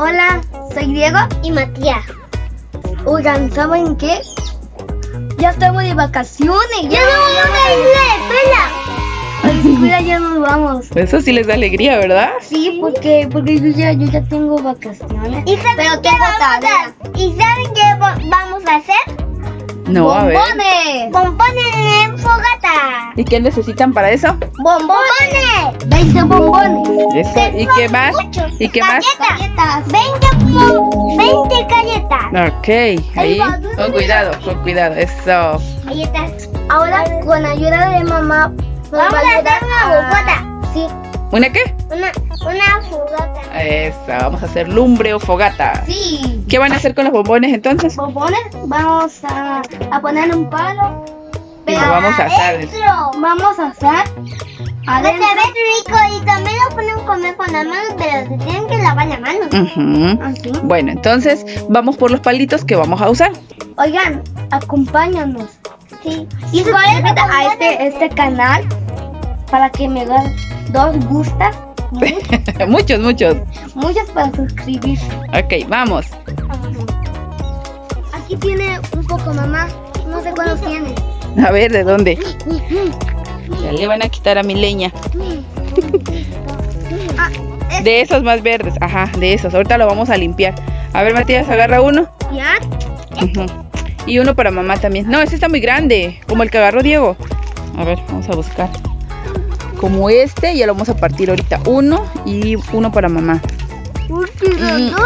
Hola, soy Diego y Matías. Oigan, ¿saben qué? Ya estamos de vacaciones. ¡Ya no vamos a ir a la escuela! A la escuela ya nos vamos. Eso sí les da alegría, ¿verdad? Sí, porque yo ya tengo vacaciones. ¿Y saben qué vamos a hacer? No, a ver. ¡Bombones! ¡Bombones en fogata! ¿Y qué necesitan para eso? ¡Bombones! 20 bombones. Eso. ¿Y qué más? Muchos. ¿Y qué más? Galletas. 20 galletas. Ok, ahí. Con cuidado, eso. Galletas. Ahora, con ayuda de mamá, nos Vamos va a ayudar hacer una fogata. Sí, ¿Una qué? Una fogata. Eso, vamos a hacer lumbre o fogata. sí. ¿Qué van a hacer con los bombones entonces? Bombones, vamos a poner un palo. Y lo vamos a asar. Adentro. Vamos a asar Pues adentro. se ve rico y también lo pueden comer con las manos, pero se tienen que lavar las manos. Ujú. Así. Bueno, entonces vamos por los palitos que vamos a usar. Oigan, acompáñanos. Sí. Y suscríbete a este canal para que me den 2 gustas. Muchos. Muchas para suscribirse. Ok, vamos. Aquí tiene un poco, mamá. No sé cuántos tiene. A ver, ¿de dónde? Ya le van a quitar a mi leña. De esos más verdes. Ajá, de esos. Ahorita lo vamos a limpiar. A ver, Matías, agarra uno. ¿Ya? Ujú. Y uno para mamá también. No, ese está muy grande. Como el que agarró Diego. A ver, vamos a buscar. Como este, ya lo vamos a partir ahorita. Uno y uno para mamá.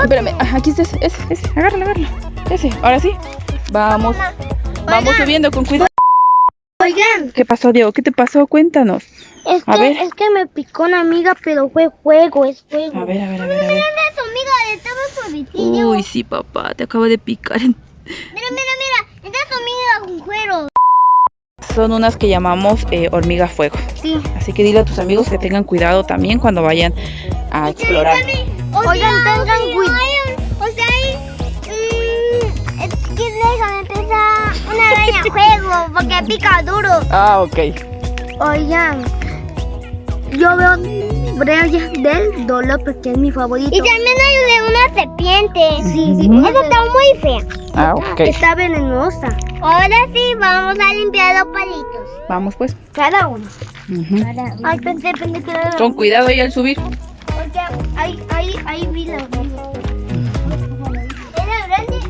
Espérame, ajá, aquí está ese. Agárralo. Ese, ahora sí. Vamos subiendo con cuidado. Oigan, ¿Qué pasó, Diego? ¿Qué te pasó? Cuéntanos. A ver. es que me picó una amiga, pero fue fuego, es fuego. A ver. Mira, su amiga estaba suavecillo. Uy, sí, papá, te acabo de picar. Mira. Esta es su amiga con cuero. Son unas que llamamos hormiga fuego. Sí. Así que dile a tus amigos que tengan cuidado también cuando vayan a explorar. Oigan, tengan cuidado. Déjame empezar una araña juego porque pica duro. Ah, ok. Oigan, yo veo Breyes del dolor porque es mi favorito. Y también hay de una serpiente. Sí. Esa está muy fea. Ah, ok. Está venenosa. Ahora sí, vamos a limpiar los palitos. Vamos pues. Cada uno. Ujú. Ay, pensé que Con cuidado ahí al subir. porque ahí vi la ¿Era grande?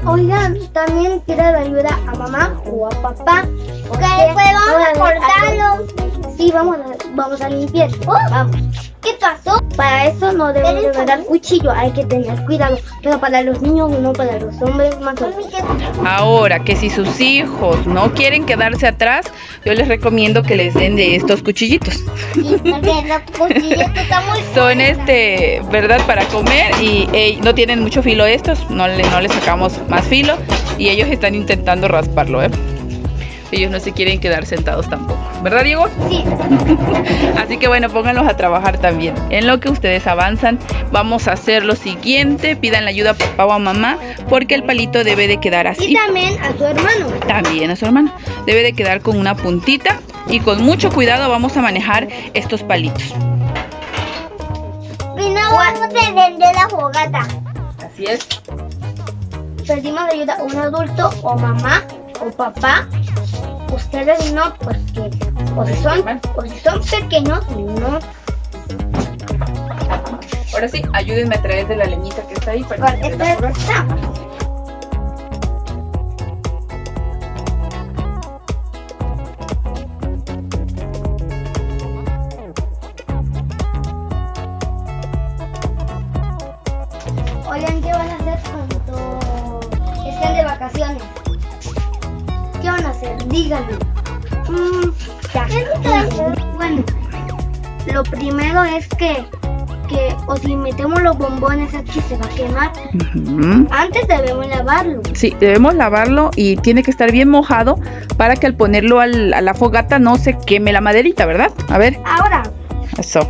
Oigan, también quiero ayuda a mamá o a papá. Ok, pues vamos a cortarlo. Sí, vamos a limpiar. Vamos. ¿Qué pasó? Para eso no debemos de agarrar cuchillo, hay que tener cuidado. Pero para los niños, no para los hombres, más o menos. Ahora, que si sus hijos no quieren quedarse atrás, yo les recomiendo que les den de estos cuchillitos. Sí, porque los cuchillos están muy Son ¿verdad? Para comer y no tienen mucho filo estos, no le sacamos más filo y ellos están intentando rasparlo, ¿eh? Ellos no se quieren quedar sentados tampoco, ¿verdad, Diego? Sí. Así que bueno, pónganlos a trabajar también. En lo que ustedes avanzan, vamos a hacer lo siguiente, pidan la ayuda a papá o a mamá, porque el palito debe de quedar así. Y también a su hermano. También a su hermano. Debe de quedar con una puntita y con mucho cuidado vamos a manejar estos palitos. Y no vamos a encender la fogata. Así es. Pedimos ayuda a un adulto o mamá o papá. Ustedes no, porque o si son pequeños, no. Ahora sí, ayúdenme a traer de la leñita que está ahí para que Esta está. Oigan, ¿qué van a hacer cuando estén de vacaciones? ¿Qué van a hacer? Díganme. Bueno, lo primero es que o si metemos los bombones aquí se va a quemar. Ujú. Antes debemos lavarlo. Sí, debemos lavarlo y tiene que estar bien mojado para que al ponerlo a la fogata no se queme la maderita, ¿verdad? A ver, Ahora, eso.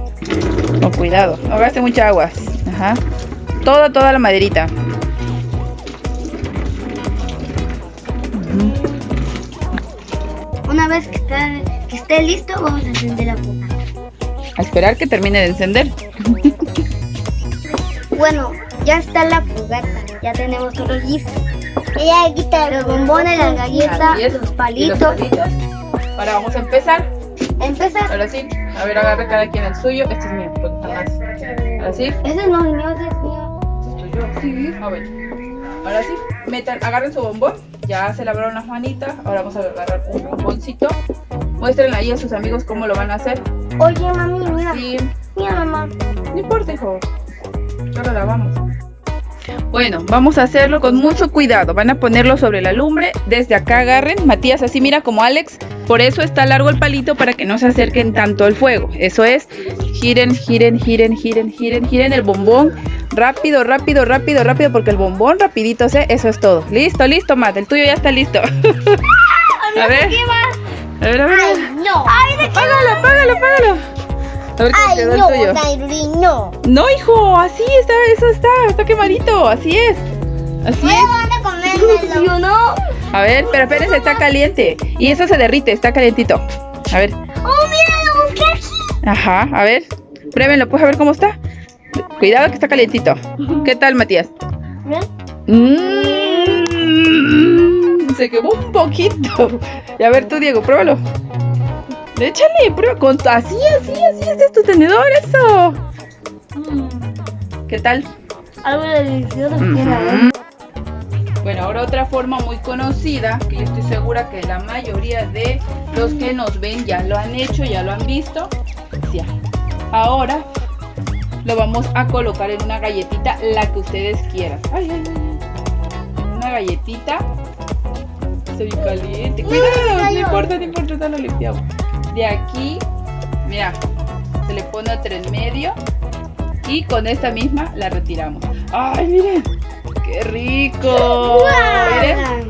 Con cuidado, no gaste mucha agua. Ajá. Toda la maderita. Ujú. una vez que esté listo, vamos a encender la fogata. A esperar que termine de encender. Bueno, ya está la fogata. Ya tenemos todo listo. Ella quita Los bombones, las galletas, Así es. los Y los palitos. palitos. Ahora vamos a empezar. Empieza. Ahora sí. A ver, agarra cada quien el suyo. Este es mío. Porque está más. Ahora sí. Ese no es mío, ese es mío. Este es tuyo. Sí. A ver. Ahora sí. Agarren su bombón. Ya se lavaron las manitas. Ahora vamos a agarrar un bomboncito. Muéstrenle ahí a sus amigos cómo lo van a hacer. Oye, mami, mira. Sí. Mira, mamá. No importa, hijo. Ya lo lavamos. Bueno, vamos a hacerlo con mucho cuidado. Van a ponerlo sobre la lumbre. Desde acá agarren. Matías, así mira como Alex. Por eso está largo el palito, para que no se acerquen tanto al fuego. Eso es. Giren, giren, giren, giren, giren, giren el bombón. Rápido, rápido, rápido, rápido. Porque el bombón rapidito se. Eso es todo. Listo, listo, Matt. El tuyo ya está listo. A ver. A ver, a ver. Ay, no. Apágalo, apágalo, apágalo. A ver cómo Ay, quedó el no, tuyo. Nairuri, no. No, hijo, así está, eso está quemadito, así es. Así No es. van a comérmelo. Yo no. A ver, pero espérense, está caliente. Y eso se derrite, está calientito. A ver. Oh, mira, lo busqué aquí. Ajá, a ver. Pruébenlo, pues a ver cómo está. Cuidado que está calientito. ¿Qué tal, Matías? Se quemó un poquito. Y a ver tú, Diego, pruébalo. Échale, prueba con así, este es tu tenedor, eso. ¿Qué tal? Algo delicioso Ujú. tiene adentro. Bueno, ahora otra forma muy conocida, que yo estoy segura que la mayoría de los que nos ven ya lo han hecho, ya lo han visto. Ya. Ahora lo vamos a colocar en una galletita, la que ustedes quieran. Ay, ay, ay. Una galletita. Está bien caliente. Cuidado, no importa, no importa, no lo limpiamos. De aquí, mira, se le pone otra en medio y con esta misma la retiramos. ¡Ay, miren! ¡Qué rico! Miren.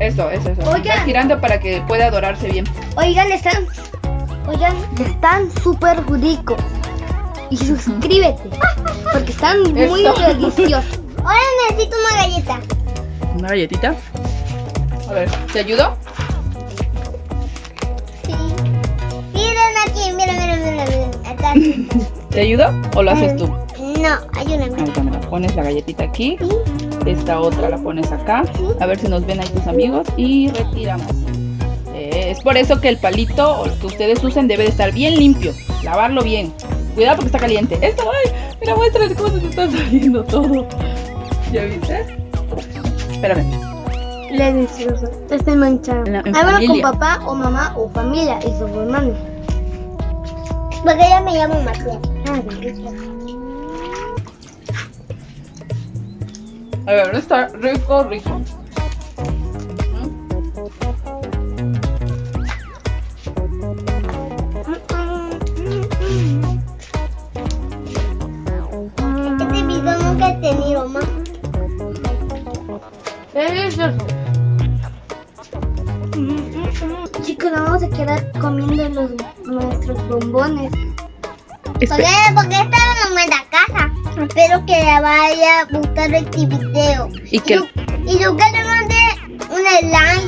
Eso. Oigan. Va girando para que pueda dorarse bien. Oigan, están súper ricos. Y suscríbete, porque están muy Eso. deliciosos. Ahora necesito una galleta. ¿Una galletita? A ver, ¿te ayudó? Sí. Miren aquí, mira. Acá. ¿Te ayudó o lo haces tú? No, ayúdame. Ahorita me la pones la galletita aquí. Esta otra la pones acá. A ver si nos ven ahí tus amigos. Y retiramos. Es por eso que el palito que ustedes usen debe de estar bien limpio. Lavarlo bien. Cuidado porque está caliente. Esto, ay, mira, muéstrales cómo se te está saliendo todo. ¿Ya viste? Espérame. Delicioso. Este manchado. En Hágalo con familia. papá o mamá o familia y sus hermanos. Porque ella me llama Matías. A ver, está rico, rico. Este video nunca he tenido más. Delicioso. Chicos, nos vamos a quedar comiendo nuestros bombones. Porque esta no me da casa. Espero que la vaya a buscar este video. Y que Y yo que le mande una like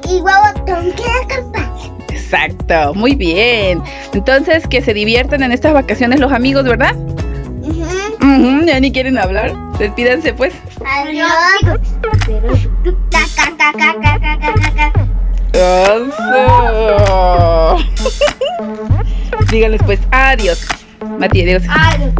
y huevo que la campaña. Exacto, muy bien. Entonces, que se diviertan en estas vacaciones los amigos, ¿verdad? Ya ni quieren hablar. Despídanse pues. Adiós. Pero Díganles pues adiós. Matías, adiós. Ay,